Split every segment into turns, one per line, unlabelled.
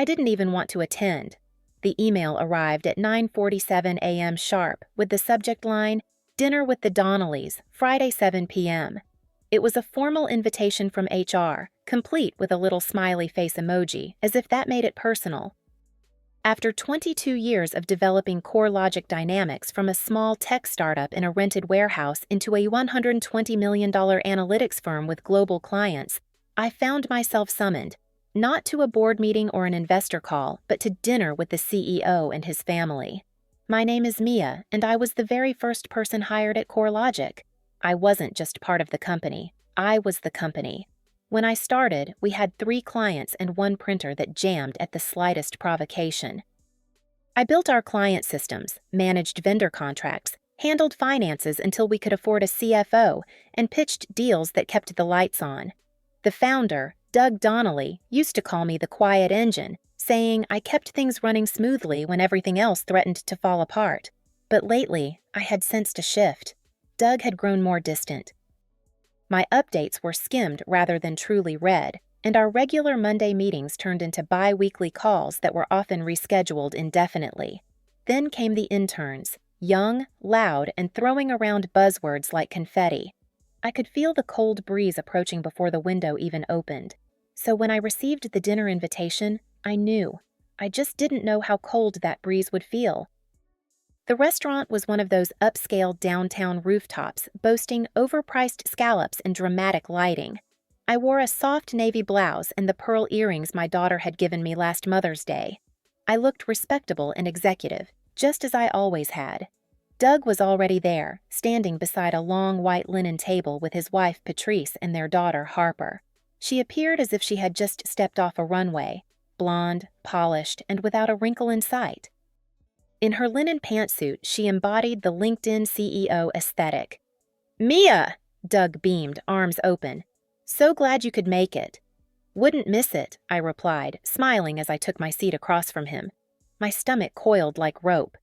I didn't even want to attend. The email arrived at 9:47 a.m. sharp with the subject line, "Dinner with the Donnellys, Friday 7 p.m." It was a formal invitation from HR, complete with a little smiley face emoji, as if that made it personal. After 22 years of developing core logic dynamics from a small tech startup in a rented warehouse into a $120 million analytics firm with global clients, I found myself summoned, not to a board meeting or an investor call, but to dinner with the CEO and his family. My name is Mia, and I was the very first person hired at CoreLogic. I wasn't just part of the company. I was the company. When I started, we had 3 clients and 1 printer that jammed at the slightest provocation. I built our client systems, managed vendor contracts, handled finances until we could afford a CFO, and pitched deals that kept the lights on. The founder, Doug Donnelly, used to call me the quiet engine, saying I kept things running smoothly when everything else threatened to fall apart. But lately, I had sensed a shift. Doug had grown more distant. My updates were skimmed rather than truly read, and our regular Monday meetings turned into bi-weekly calls that were often rescheduled indefinitely. Then came the interns, young, loud, and throwing around buzzwords like confetti. I could feel the cold breeze approaching before the window even opened. So when I received the dinner invitation, I knew. I just didn't know how cold that breeze would feel. The restaurant was one of those upscale downtown rooftops boasting overpriced scallops and dramatic lighting. I wore a soft navy blouse and the pearl earrings my daughter had given me last Mother's Day. I looked respectable and executive, just as I always had. Doug was already there, standing beside a long white linen table with his wife Patrice and their daughter Harper. She appeared as if she had just stepped off a runway, blonde, polished, and without a wrinkle in sight. In her linen pantsuit, she embodied the LinkedIn CEO aesthetic. "Mia!" Doug beamed, arms open. "So glad you could make it." "Wouldn't miss it," I replied, smiling as I took my seat across from him. My stomach coiled like rope.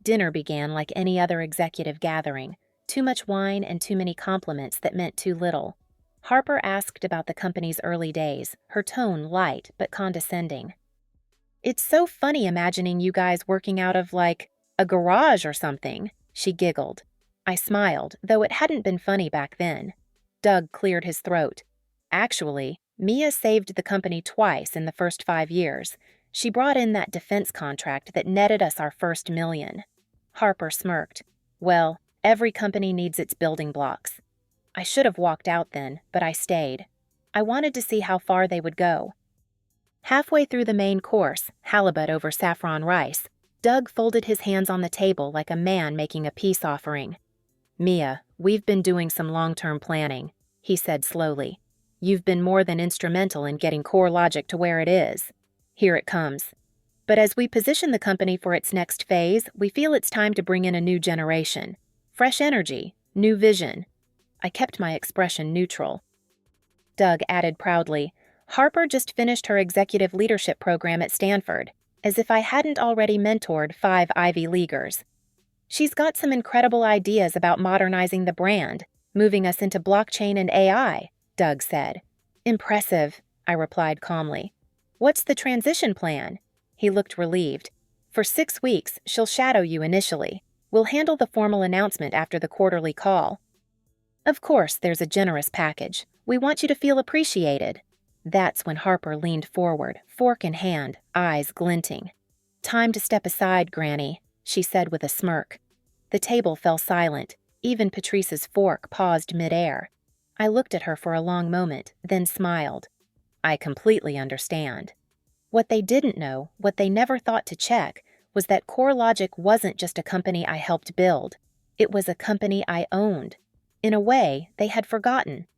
Dinner began like any other executive gathering. Too much wine and too many compliments that meant too little. Harper asked about the company's early days, her tone light but condescending. "It's so funny imagining you guys working out of, like, a garage or something," she giggled. I smiled, though it hadn't been funny back then. Doug cleared his throat. "Actually, Mia saved the company twice in the first 5 years. She brought in that defense contract that netted us our first $1 million. Harper smirked. "Well, every company needs its building blocks." I should have walked out then, but I stayed. I wanted to see how far they would go. Halfway through the main course, halibut over saffron rice, Doug folded his hands on the table like a man making a peace offering. "Mia, we've been doing some long-term planning," he said slowly. "You've been more than instrumental in getting CoreLogic to where it is. Here it comes. But as we position the company for its next phase, we feel it's time to bring in a new generation. Fresh energy, new vision." I kept my expression neutral. Doug added proudly, "Harper just finished her executive leadership program at Stanford, as if I hadn't already mentored 5 Ivy Leaguers. She's got some incredible ideas about modernizing the brand, moving us into blockchain and AI, Doug said. "Impressive," I replied calmly. "What's the transition plan?" He looked relieved. "For 6 weeks, she'll shadow you initially. We'll handle the formal announcement after the quarterly call. Of course, there's a generous package. We want you to feel appreciated." That's when Harper leaned forward, fork in hand, eyes glinting. "Time to step aside, Granny," she said with a smirk. The table fell silent. Even Patrice's fork paused midair. I looked at her for a long moment, then smiled. I completely understand. What they didn't know, what they never thought to check, was that CoreLogic wasn't just a company I helped build. It was a company I owned. In a way, they had forgotten.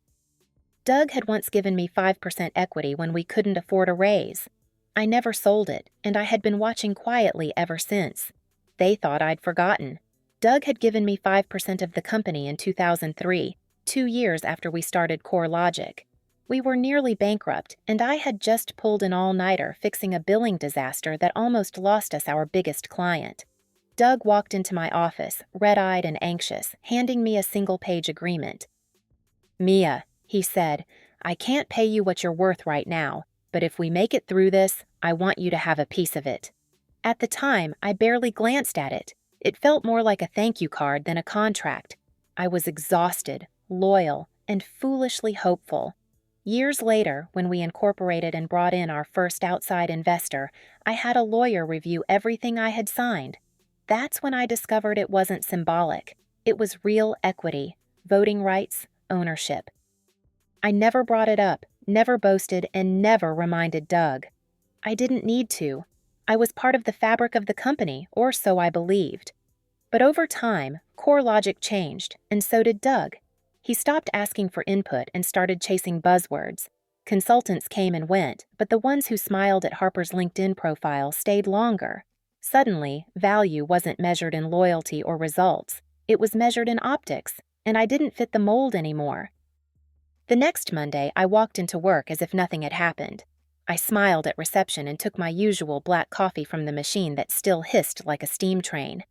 Doug had once given me 5% equity when we couldn't afford a raise. I never sold it, and I had been watching quietly ever since. They thought I'd forgotten. Doug had given me 5% of the company in 2003, 2 years after we started CoreLogic. We were nearly bankrupt, and I had just pulled an all-nighter fixing a billing disaster that almost lost us our biggest client. Doug walked into my office, red-eyed and anxious, handing me a single-page agreement. "Mia," he said, "I can't pay you what you're worth right now, but if we make it through this, I want you to have a piece of it." At the time, I barely glanced at it. It felt more like a thank you card than a contract. I was exhausted, loyal, and foolishly hopeful. Years later, when we incorporated and brought in our first outside investor, I had a lawyer review everything I had signed. That's when I discovered it wasn't symbolic. It was real equity, voting rights, ownership. I never brought it up, never boasted, and never reminded Doug. I didn't need to. I was part of the fabric of the company, or so I believed. But over time, core logic changed, and so did Doug. He stopped asking for input and started chasing buzzwords. Consultants came and went, but the ones who smiled at Harper's LinkedIn profile stayed longer. Suddenly, value wasn't measured in loyalty or results. It was measured in optics, and I didn't fit the mold anymore. The next Monday, I walked into work as if nothing had happened. I smiled at reception and took my usual black coffee from the machine that still hissed like a steam train.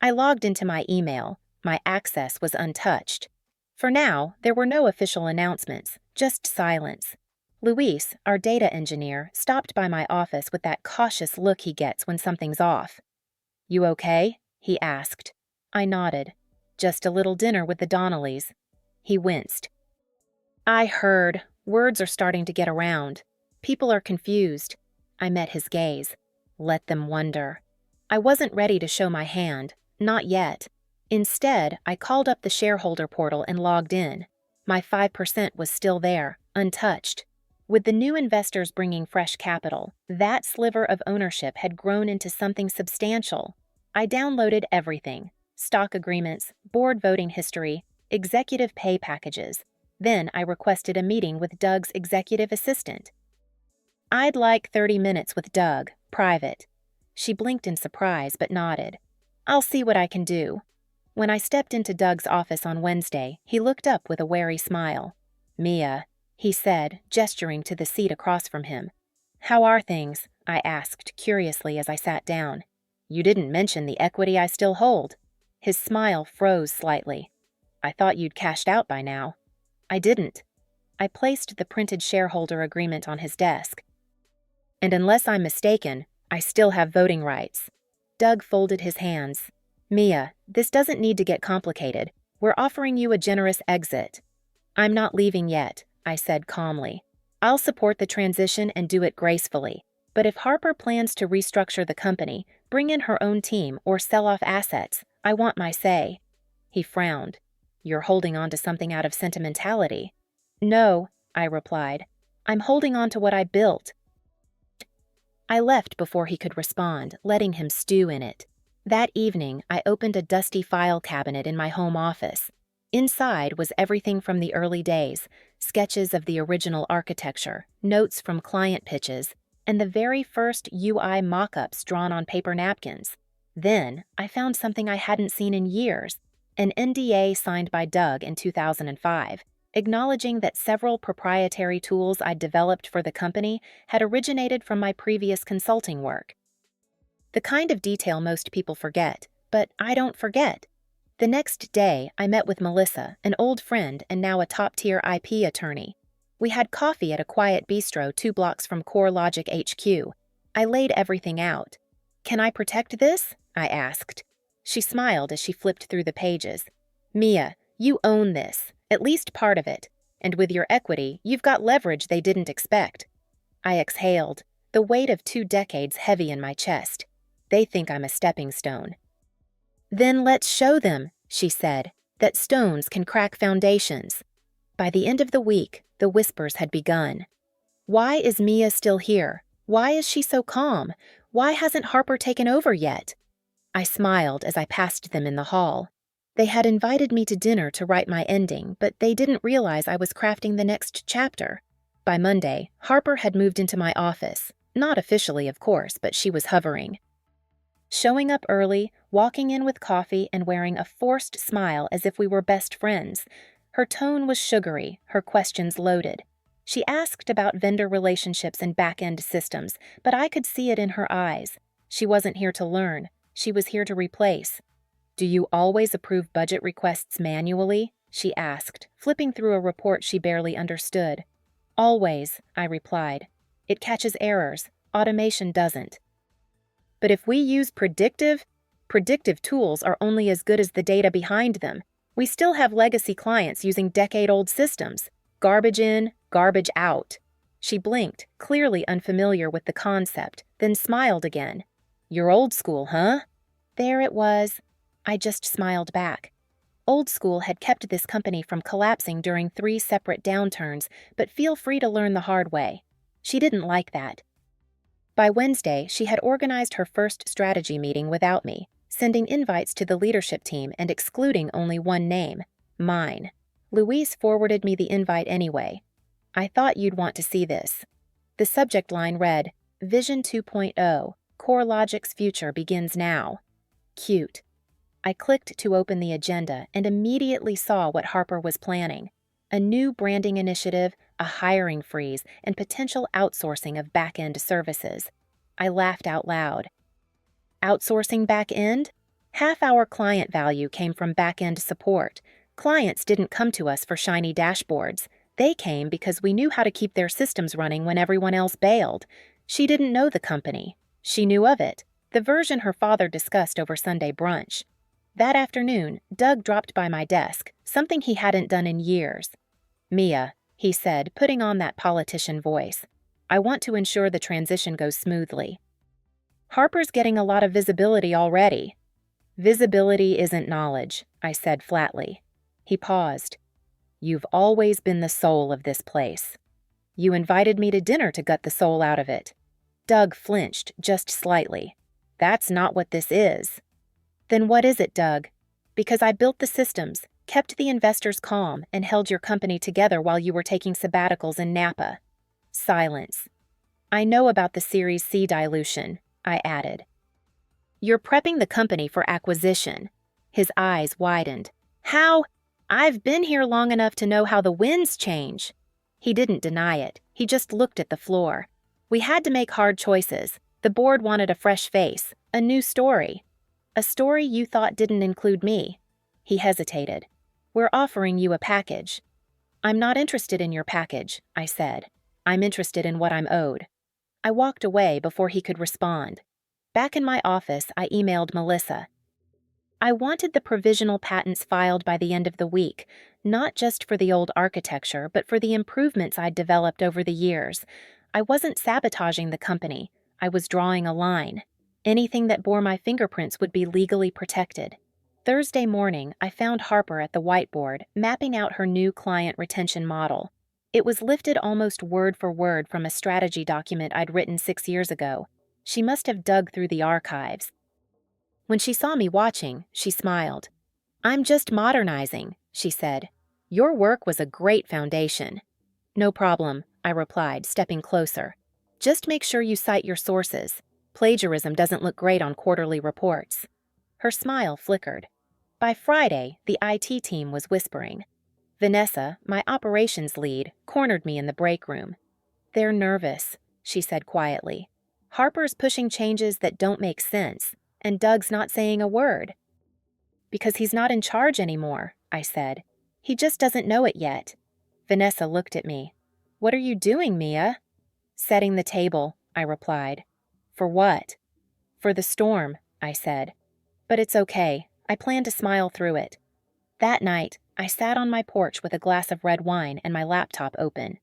I logged into my email. My access was untouched. For now, there were no official announcements, just silence. Luis, our data engineer, stopped by my office with that cautious look he gets when something's off. "You okay?" he asked. I nodded. "Just a little dinner with the Donnellys." He winced. "I heard. Words are starting to get around. People are confused." I met his gaze. Let them wonder. I wasn't ready to show my hand. Not yet. Instead, I called up the shareholder portal and logged in. My 5% was still there, untouched. With the new investors bringing fresh capital, that sliver of ownership had grown into something substantial. I downloaded everything: stock agreements, board voting history, executive pay packages. Then I requested a meeting with Doug's executive assistant. "I'd like 30 minutes with Doug, private." She blinked in surprise but nodded. "I'll see what I can do." When I stepped into Doug's office on Wednesday, he looked up with a wary smile. "Mia," he said, gesturing to the seat across from him. "How are things?" I asked curiously as I sat down. "You didn't mention the equity I still hold." His smile froze slightly. "I thought you'd cashed out by now." I didn't. I placed the printed shareholder agreement on his desk. "And unless I'm mistaken, I still have voting rights." Doug folded his hands. "Mia, this doesn't need to get complicated. We're offering you a generous exit." "I'm not leaving yet," I said calmly. "I'll support the transition and do it gracefully. But if Harper plans to restructure the company, bring in her own team, or sell off assets, I want my say." He frowned. "You're holding on to something out of sentimentality." "No," I replied. "I'm holding on to what I built." I left before he could respond, letting him stew in it. That evening, I opened a dusty file cabinet in my home office. Inside was everything from the early days: sketches of the original architecture, notes from client pitches, and the very first UI mock-ups drawn on paper napkins. Then, I found something I hadn't seen in years: an NDA signed by Doug in 2005, acknowledging that several proprietary tools I'd developed for the company had originated from my previous consulting work. The kind of detail most people forget, but I don't forget. The next day, I met with Melissa, an old friend and now a top-tier IP attorney. We had coffee at a quiet bistro 2 blocks from CoreLogic HQ. I laid everything out. "Can I protect this?" I asked. She smiled as she flipped through the pages. "Mia, you own this, at least part of it. And with your equity, you've got leverage they didn't expect." I exhaled, the weight of 2 decades heavy in my chest. They think I'm a stepping stone. "Then let's show them," she said, "that stones can crack foundations." By the end of the week, the whispers had begun. Why is Mia still here? Why is she so calm? Why hasn't Harper taken over yet? I smiled as I passed them in the hall. They had invited me to dinner to write my ending, but they didn't realize I was crafting the next chapter. By Monday, Harper had moved into my office. Not officially, of course, but she was hovering. Showing up early, walking in with coffee, and wearing a forced smile as if we were best friends. Her tone was sugary, her questions loaded. She asked about vendor relationships and back-end systems, but I could see it in her eyes. She wasn't here to learn. She was here to replace. "Do you always approve budget requests manually?" she asked, flipping through a report she barely understood. "Always," I replied. "It catches errors, automation doesn't. But if we use predictive tools are only as good as the data behind them. We still have legacy clients using decade-old systems. Garbage in, garbage out. She blinked, clearly unfamiliar with the concept, then smiled again. You're old school, huh? There it was. I just smiled back. Old school had kept this company from collapsing during 3 separate downturns, but feel free to learn the hard way. She didn't like that. By Wednesday, she had organized her first strategy meeting without me, sending invites to the leadership team and excluding only one name, mine. Louise forwarded me the invite anyway. I thought you'd want to see this. The subject line read, Vision 2.0, CoreLogic's future begins now. Cute. I clicked to open the agenda and immediately saw what Harper was planning. A new branding initiative, a hiring freeze, and potential outsourcing of back-end services. I laughed out loud. Outsourcing back-end? Half our client value came from back-end support. Clients didn't come to us for shiny dashboards. They came because we knew how to keep their systems running when everyone else bailed. She didn't know the company. She knew of it, the version her father discussed over Sunday brunch. That afternoon, Doug dropped by my desk, something he hadn't done in years. Mia, he said, putting on that politician voice. I want to ensure the transition goes smoothly. Harper's getting a lot of visibility already. Visibility isn't knowledge, I said flatly. He paused. You've always been the soul of this place. You invited me to dinner to gut the soul out of it. Doug flinched just slightly. That's not what this is. Then what is it, Doug? Because I built the systems, kept the investors calm, and held your company together while you were taking sabbaticals in Napa. Silence. I know about the Series C dilution, I added. You're prepping the company for acquisition. His eyes widened. How? I've been here long enough to know how the winds change. He didn't deny it. He just looked at the floor. We had to make hard choices. The board wanted a fresh face, a new story. A story you thought didn't include me. He hesitated. We're offering you a package. I'm not interested in your package, I said. I'm interested in what I'm owed. I walked away before he could respond. Back in my office, I emailed Melissa. I wanted the provisional patents filed by the end of the week, not just for the old architecture, but for the improvements I'd developed over the years. I wasn't sabotaging the company. I was drawing a line. Anything that bore my fingerprints would be legally protected. Thursday morning, I found Harper at the whiteboard, mapping out her new client retention model. It was lifted almost word for word from a strategy document I'd written 6 years ago. She must have dug through the archives. When she saw me watching, she smiled. I'm just modernizing, she said. Your work was a great foundation. No problem, I replied, stepping closer. Just make sure you cite your sources. Plagiarism doesn't look great on quarterly reports. Her smile flickered. By Friday, the IT team was whispering. Vanessa, my operations lead, cornered me in the break room. They're nervous, she said quietly. Harper's pushing changes that don't make sense, and Doug's not saying a word. Because he's not in charge anymore, I said. He just doesn't know it yet. Vanessa looked at me. What are you doing, Mia? Setting the table, I replied. For what? For the storm, I said. But it's okay. I plan to smile through it. That night, I sat on my porch with a glass of red wine and my laptop open.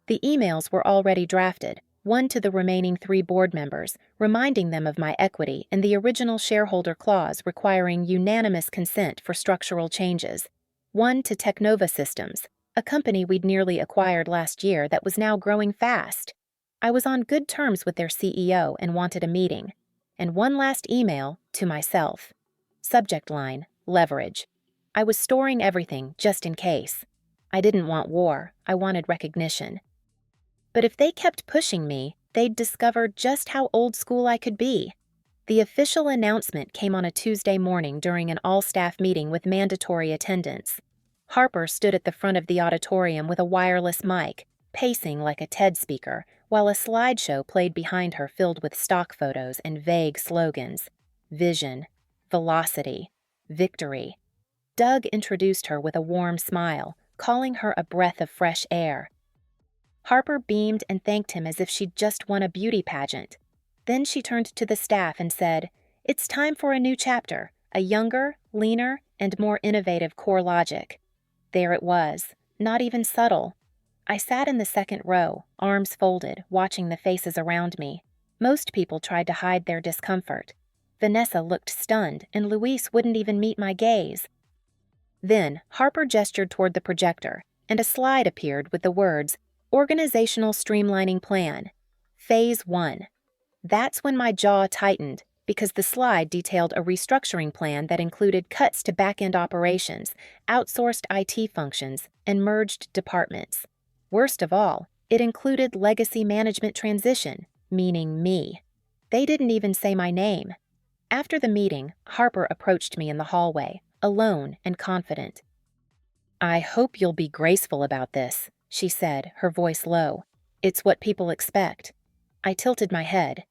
The emails were already drafted, one to the remaining 3 board members, reminding them of my equity and the original shareholder clause requiring unanimous consent for structural changes, one to Technova Systems, a company we'd nearly acquired last year that was now growing fast. I was on good terms with their CEO and wanted a meeting. And one last email to myself. Subject line, leverage. I was storing everything just in case. I didn't want war. I wanted recognition. But if they kept pushing me, they'd discover just how old school I could be. The official announcement came on a Tuesday morning during an all-staff meeting with mandatory attendance. Harper stood at the front of the auditorium with a wireless mic, pacing like a TED speaker, while a slideshow played behind her filled with stock photos and vague slogans. Vision, velocity, victory. Doug introduced her with a warm smile, calling her a breath of fresh air. Harper beamed and thanked him as if she'd just won a beauty pageant. Then she turned to the staff and said, "It's time for a new chapter, a younger, leaner, and more innovative CoreLogic." There it was, not even subtle. I sat in the second row, arms folded, watching the faces around me. Most people tried to hide their discomfort. Vanessa looked stunned, and Luis wouldn't even meet my gaze. Then Harper gestured toward the projector, and a slide appeared with the words, "Organizational Streamlining Plan, Phase 1. That's when my jaw tightened, because the slide detailed a restructuring plan that included cuts to back-end operations, outsourced IT functions, and merged departments. Worst of all, it included legacy management transition, meaning me. They didn't even say my name. After the meeting, Harper approached me in the hallway, alone and confident. "I hope you'll be graceful about this," she said, her voice low. "It's what people expect." I tilted my head.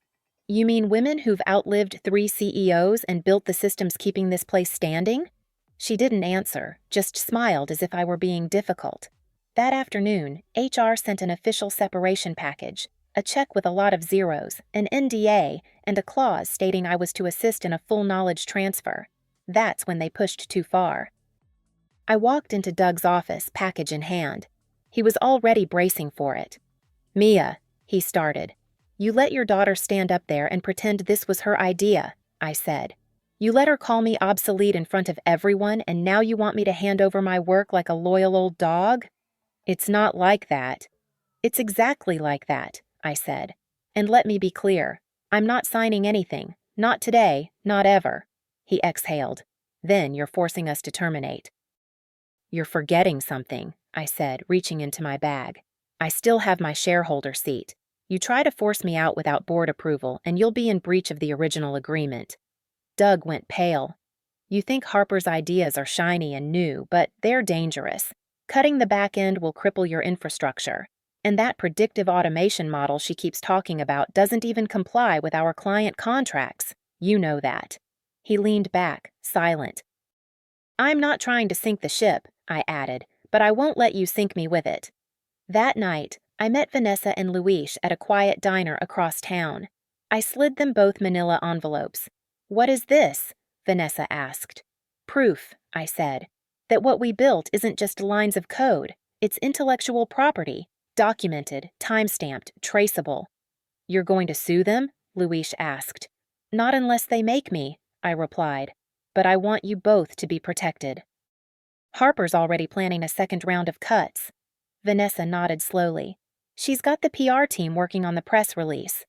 "You mean women who've outlived 3 CEOs and built the systems keeping this place standing?" She didn't answer, just smiled as if I were being difficult. That afternoon, HR sent an official separation package, a check with a lot of zeros, an NDA, and a clause stating I was to assist in a full knowledge transfer. That's when they pushed too far. I walked into Doug's office, package in hand. He was already bracing for it. "Mia," he started. "You let your daughter stand up there and pretend this was her idea," I said. "You let her call me obsolete in front of everyone, and now you want me to hand over my work like a loyal old dog?" "It's not like that." "It's exactly like that," I said. "And let me be clear. I'm not signing anything. Not today, not ever." He exhaled. "Then you're forcing us to terminate." "You're forgetting something," I said, reaching into my bag. "I still have my shareholder seat. You try to force me out without board approval, and you'll be in breach of the original agreement." Doug went pale. "You think Harper's ideas are shiny and new, but they're dangerous. Cutting the back end will cripple your infrastructure. And that predictive automation model she keeps talking about doesn't even comply with our client contracts. You know that." He leaned back, silent. "I'm not trying to sink the ship," I added, "but I won't let you sink me with it." That night, I met Vanessa and Luis at a quiet diner across town. I slid them both manila envelopes. "What is this?" Vanessa asked. "Proof," I said, "that what we built isn't just lines of code. It's intellectual property, documented, time-stamped, traceable." "You're going to sue them?" Luis asked. "Not unless they make me," I replied. "But I want you both to be protected." "Harper's already planning a second round of cuts." Vanessa nodded slowly. "She's got the PR team working on the press release."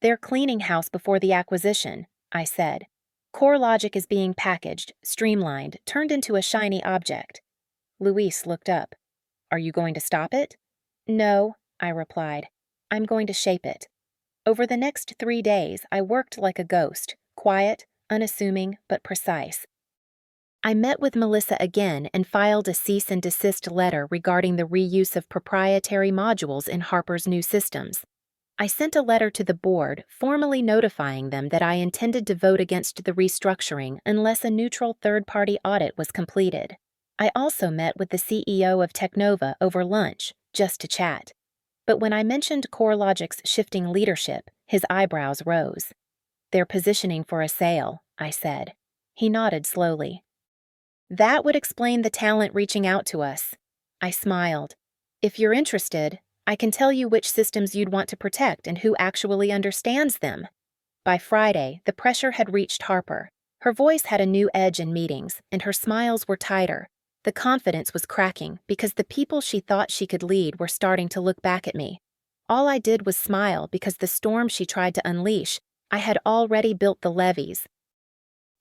"They're cleaning house before the acquisition," I said. "CoreLogic is being packaged, streamlined, turned into a shiny object." Luis looked up. "Are you going to stop it?" "No," I replied. "I'm going to shape it." Over the next 3 days, I worked like a ghost, quiet, unassuming, but precise. I met with Melissa again and filed a cease and desist letter regarding the reuse of proprietary modules in Harper's new systems. I sent a letter to the board formally notifying them that I intended to vote against the restructuring unless a neutral third-party audit was completed. I also met with the CEO of Technova over lunch, just to chat. But when I mentioned CoreLogic's shifting leadership, his eyebrows rose. "They're positioning for a sale," I said. He nodded slowly. "That would explain the talent reaching out to us." I smiled. "If you're interested, I can tell you which systems you'd want to protect and who actually understands them." By Friday, the pressure had reached Harper. Her voice had a new edge in meetings, and her smiles were tighter. The confidence was cracking because the people she thought she could lead were starting to look back at me. All I did was smile because the storm she tried to unleash, I had already built the levees.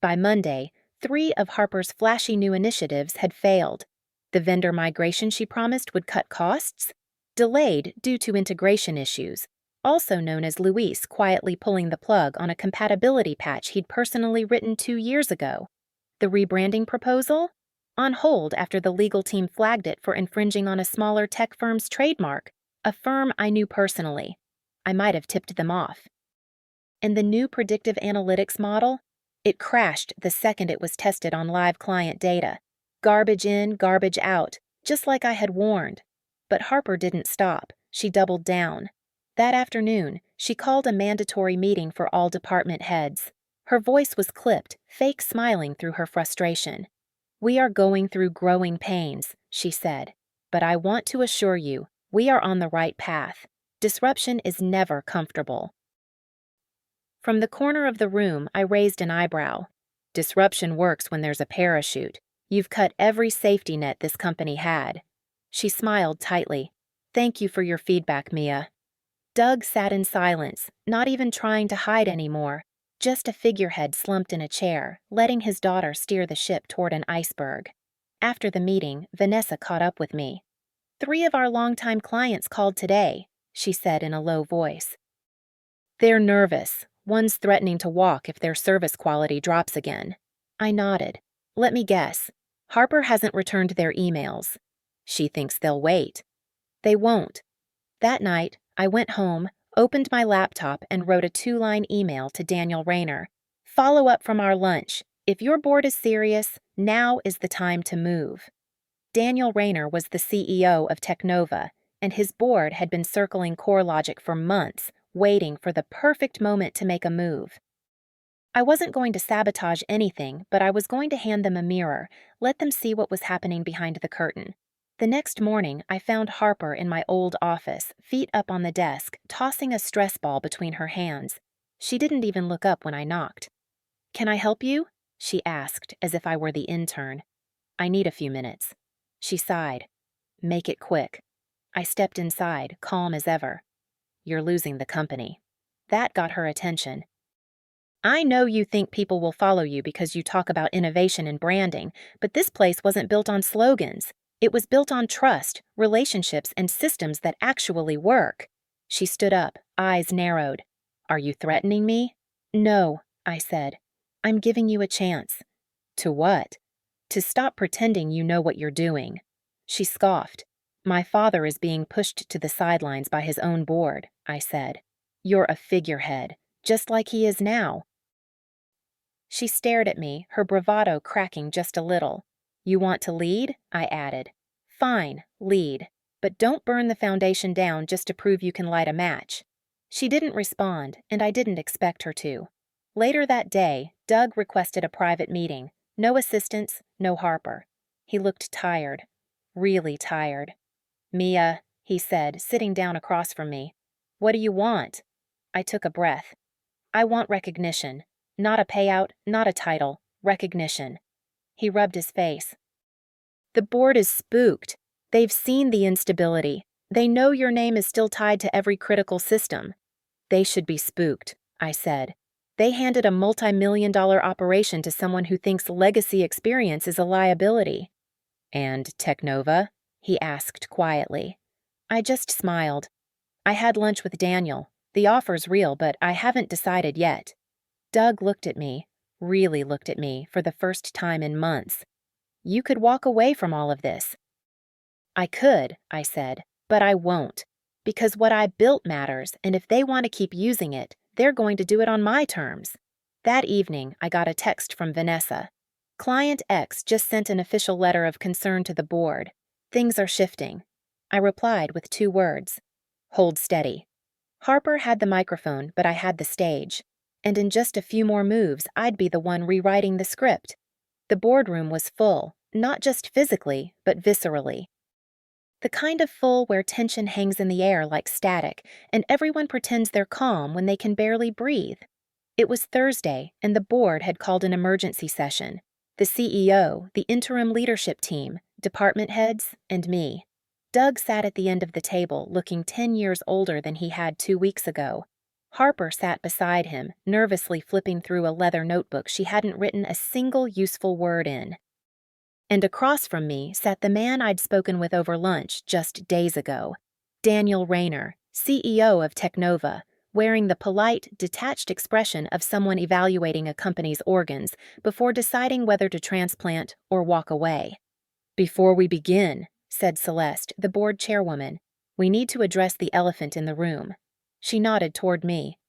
By Monday, 3 of Harper's flashy new initiatives had failed. The vendor migration she promised would cut costs? Delayed due to integration issues, also known as Luis quietly pulling the plug on a compatibility patch he'd personally written 2 years ago. The rebranding proposal? On hold after the legal team flagged it for infringing on a smaller tech firm's trademark, a firm I knew personally. I might have tipped them off. And the new predictive analytics model? It crashed the second it was tested on live client data. Garbage in, garbage out, just like I had warned. But Harper didn't stop. She doubled down. That afternoon, she called a mandatory meeting for all department heads. Her voice was clipped, fake smiling through her frustration. "We are going through growing pains," she said, "but I want to assure you, we are on the right path. Disruption is never comfortable." From the corner of the room, I raised an eyebrow. "Disruption works when there's a parachute. You've cut every safety net this company had." She smiled tightly. "Thank you for your feedback, Mia." Doug sat in silence, not even trying to hide anymore, just a figurehead slumped in a chair, letting his daughter steer the ship toward an iceberg. After the meeting, Vanessa caught up with me. "3 of our longtime clients called today," she said in a low voice. "They're nervous. One's threatening to walk if their service quality drops again." I nodded. "Let me guess. Harper hasn't returned their emails." "She thinks they'll wait." "They won't." That night, I went home, opened my laptop, and wrote a 2-line email to Daniel Rayner. "Follow up from our lunch. If your board is serious, now is the time to move." Daniel Rayner was the CEO of Teknova, and his board had been circling CoreLogic for months, waiting for the perfect moment to make a move. I wasn't going to sabotage anything, but I was going to hand them a mirror, let them see what was happening behind the curtain. The next morning, I found Harper in my old office, feet up on the desk, tossing a stress ball between her hands. She didn't even look up when I knocked. "Can I help you?" she asked, as if I were the intern. "I need a few minutes." She sighed. "Make it quick." I stepped inside, calm as ever. "You're losing the company." That got her attention. "I know you think people will follow you because you talk about innovation and branding, but this place wasn't built on slogans. It was built on trust, relationships, and systems that actually work." She stood up, eyes narrowed. "Are you threatening me?" "No," I said. "I'm giving you a chance." "To what?" "To stop pretending you know what you're doing." She scoffed. "My father is being pushed to the sidelines by his own board," I said. "You're a figurehead, just like he is now." She stared at me, her bravado cracking just a little. "You want to lead?" I added. "Fine, lead. But don't burn the foundation down just to prove you can light a match." She didn't respond, and I didn't expect her to. Later that day, Doug requested a private meeting. No assistants, no Harper. He looked tired. Really tired. "Mia," he said, sitting down across from me. "What do you want?" I took a breath. "I want recognition. Not a payout, not a title. Recognition." He rubbed his face. "The board is spooked. They've seen the instability. They know your name is still tied to every critical system." "They should be spooked," I said. "They handed a multi-million-dollar operation to someone who thinks legacy experience is a liability." "And Teknova?" he asked quietly. I just smiled. "I had lunch with Daniel. The offer's real, but I haven't decided yet." Doug looked at me, really looked at me, for the first time in months. "You could walk away from all of this." "I could," I said, "but I won't. Because what I built matters, and if they want to keep using it, they're going to do it on my terms." That evening, I got a text from Vanessa. "Client X just sent an official letter of concern to the board. Things are shifting." I replied with 2 words. "Hold steady." Harper had the microphone, but I had the stage. And in just a few more moves, I'd be the one rewriting the script. The boardroom was full, not just physically, but viscerally. The kind of full where tension hangs in the air like static, and everyone pretends they're calm when they can barely breathe. It was Thursday, and the board had called an emergency session. The CEO, the interim leadership team, department heads, and me. Doug sat at the end of the table, looking 10 years older than he had 2 weeks ago. Harper sat beside him, nervously flipping through a leather notebook she hadn't written a single useful word in. And across from me sat the man I'd spoken with over lunch just days ago, Daniel Rayner, CEO of Teknova, wearing the polite, detached expression of someone evaluating a company's organs before deciding whether to transplant or walk away. "Before we begin," said Celeste, the board chairwoman, "we need to address the elephant in the room." She nodded toward me.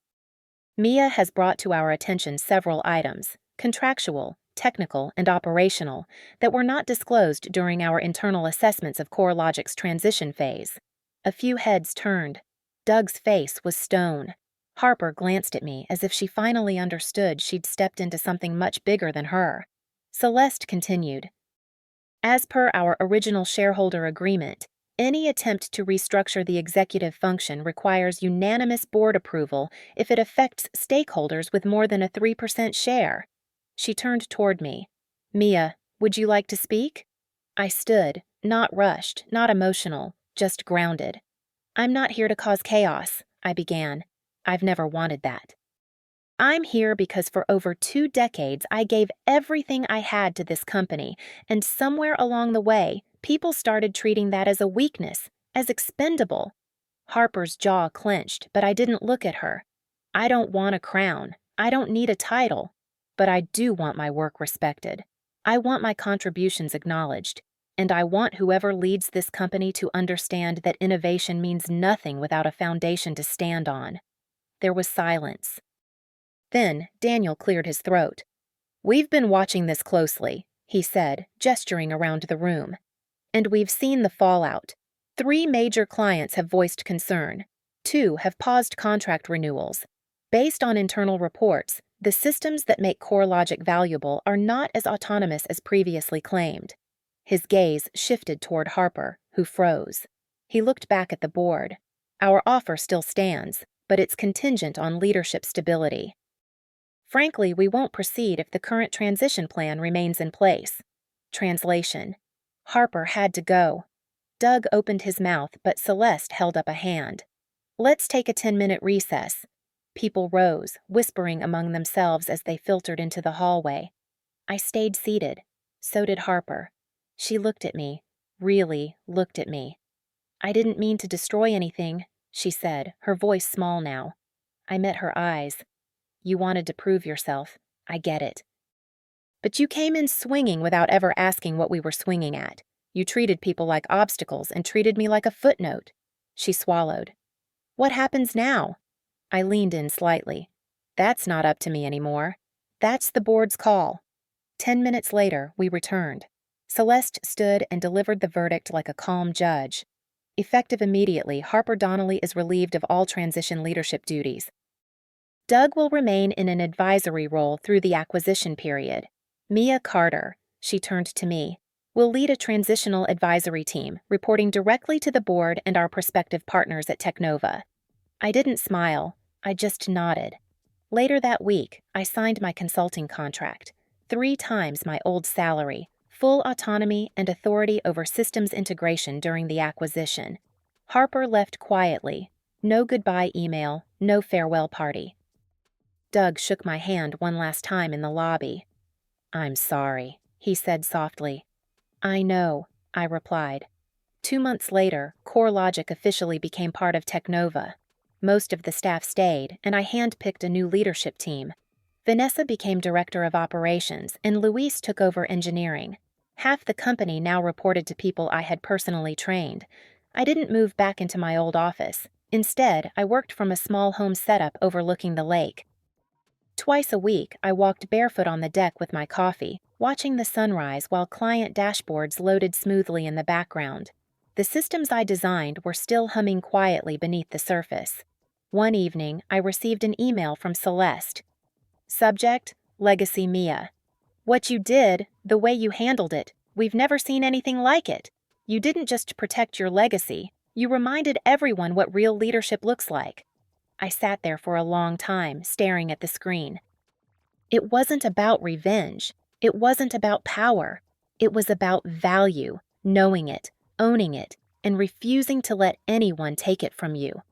"Mia has brought to our attention several items, contractual, technical, and operational, that were not disclosed during our internal assessments of CoreLogic's transition phase." A few heads turned. Doug's face was stone. Harper glanced at me as if she finally understood she'd stepped into something much bigger than her. Celeste continued. As per our original shareholder agreement, any attempt to restructure the executive function requires unanimous board approval if it affects stakeholders with more than a 3% share. She turned toward me. Mia, would you like to speak? I stood, not rushed, not emotional, just grounded. I'm not here to cause chaos, I began. I've never wanted that. I'm here because for over 2 decades I gave everything I had to this company, and somewhere along the way, people started treating that as a weakness, as expendable. Harper's jaw clenched, but I didn't look at her. I don't want a crown. I don't need a title. But I do want my work respected. I want my contributions acknowledged. And I want whoever leads this company to understand that innovation means nothing without a foundation to stand on. There was silence. Then Daniel cleared his throat. We've been watching this closely, he said, gesturing around the room. And we've seen the fallout. 3 major clients have voiced concern. 2 have paused contract renewals. Based on internal reports, the systems that make CoreLogic valuable are not as autonomous as previously claimed. His gaze shifted toward Harper, who froze. He looked back at the board. Our offer still stands, but it's contingent on leadership stability. Frankly, we won't proceed if the current transition plan remains in place. Translation. Harper had to go. Doug opened his mouth, but Celeste held up a hand. Let's take a 10-minute recess. People rose, whispering among themselves as they filtered into the hallway. I stayed seated. So did Harper. She looked at me, really looked at me. I didn't mean to destroy anything, she said, her voice small now. I met her eyes. You wanted to prove yourself. I get it. But you came in swinging without ever asking what we were swinging at. You treated people like obstacles and treated me like a footnote. She swallowed. What happens now? I leaned in slightly. That's not up to me anymore. That's the board's call. 10 minutes later, we returned. Celeste stood and delivered the verdict like a calm judge. Effective immediately, Harper Donnelly is relieved of all transition leadership duties. Doug will remain in an advisory role through the acquisition period. Mia Carter, she turned to me, will lead a transitional advisory team, reporting directly to the board and our prospective partners at Teknova. I didn't smile, I just nodded. Later that week, I signed my consulting contract. 3 times my old salary, full autonomy and authority over systems integration during the acquisition. Harper left quietly. No goodbye email, no farewell party. Doug shook my hand one last time in the lobby. I'm sorry, he said softly. I know, I replied. 2 months later, CoreLogic officially became part of Teknova. Most of the staff stayed, and I handpicked a new leadership team. Vanessa became director of operations, and Luis took over engineering. Half the company now reported to people I had personally trained. I didn't move back into my old office. Instead, I worked from a small home setup overlooking the lake. Twice a week, I walked barefoot on the deck with my coffee, watching the sunrise while client dashboards loaded smoothly in the background. The systems I designed were still humming quietly beneath the surface. One evening, I received an email from Celeste. Subject, Legacy Mia. What you did, the way you handled it, we've never seen anything like it. You didn't just protect your legacy, you reminded everyone what real leadership looks like. I sat there for a long time, staring at the screen. It wasn't about revenge. It wasn't about power. It was about value, knowing it, owning it, and refusing to let anyone take it from you.